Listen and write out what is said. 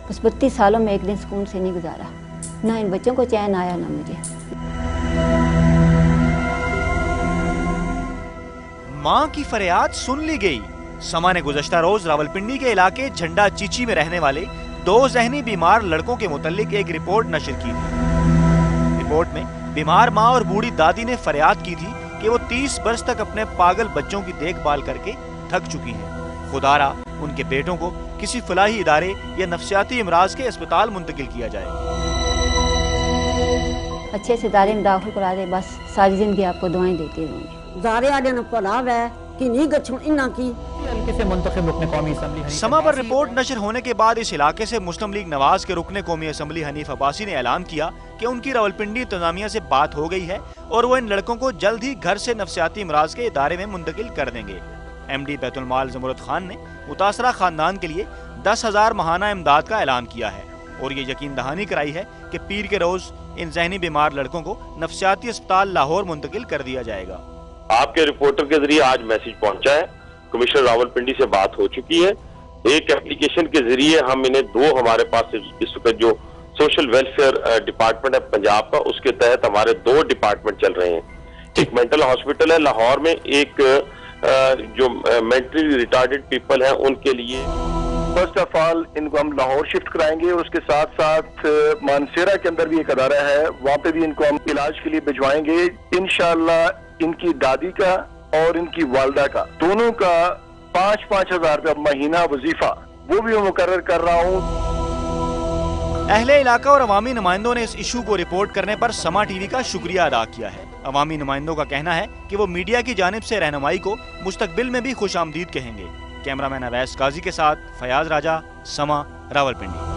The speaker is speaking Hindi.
उस 32 सालों में एक दिन सुकून से नहीं गुजारा, ना इन बच्चों को चैन आया ना मुझे। मां की फरियाद सुन ली गई। समा ने गुज़श्ता रोज रावलपिंडी के इलाके झंडा चीची में रहने वाले 2 ज़हनी बीमार लड़कों के मुताल्लिक एक रिपोर्ट नशर की थी। रिपोर्ट में बीमार मां और बूढ़ी दादी ने फरियाद की थी कि वो 30 बरस तक अपने पागल बच्चों की देखभाल करके थक चुकी हैं। खुदारा उनके बेटों को किसी फलाही इदारे या नफ्सियाती इमराज के अस्पताल मुंतकिल किया जाए। अच्छे से इदारे में दाखिल करा दे, बस सारी जिंदगी आपको दुआएं देती रहूंगी। समा पर रिपोर्ट नशर होने के बाद इस इलाके से मुस्लिम लीग नवाज के रुकने कौमी असम्बली हनीफ अब्बासी ने ऐलान किया कि उनकी रावलपिंडी इंतजामिया से बात हो गई है और वो इन लड़कों को जल्द ही घर से नफ्सियाती इमराज के इदारे में मुंतकिल कर देंगे। MD बैतुल माल ज़मरुद खान ने मुतासरा खानदान के लिए 10,000 माहाना इमदाद का ऐलान किया है और ये यकीन दहानी कराई है कि पीर के रोज इन ज़हनी बीमार लड़कों को नफ्सियाती अस्पताल लाहौर मुंतकिल कर दिया जाएगा। आपके रिपोर्टर के जरिए आज मैसेज पहुंचा है, कमिश्नर रावलपिंडी से बात हो चुकी है। एक एप्लीकेशन के जरिए हम इन्हें 2 हमारे पास इस वक्त जो सोशल वेलफेयर डिपार्टमेंट है पंजाब का, उसके तहत हमारे 2 डिपार्टमेंट चल रहे हैं। एक मेंटल हॉस्पिटल है लाहौर में, एक जो मेंटली रिटार्डेड पीपल हैं उनके लिए। फर्स्ट ऑफ ऑल इनको हम लाहौर शिफ्ट कराएंगे, उसके साथ साथ मानसेरा के अंदर भी एक अदारा है, वहाँ पे भी इनको हम इलाज के लिए भिजवाएंगे। इंशाअल्लाह इनकी दादी का और इनकी वालदा का दोनों का 5-5 हज़ार रुपया महीना वजीफा वो भी मैं मुकर्रर कर रहा हूँ। अहले इलाका और अवामी नुमाइंदों ने इस इशू को रिपोर्ट करने पर समा टीवी का शुक्रिया अदा किया है। अवामी नुमाइंदों का कहना है कि वो मीडिया की जानिब से रहनुमाई को मुस्तकबिल में भी खुशामदीद कहेंगे। कैमरामैन अवैस काजी के साथ फयाज राजा, समा, रावलपिंडी।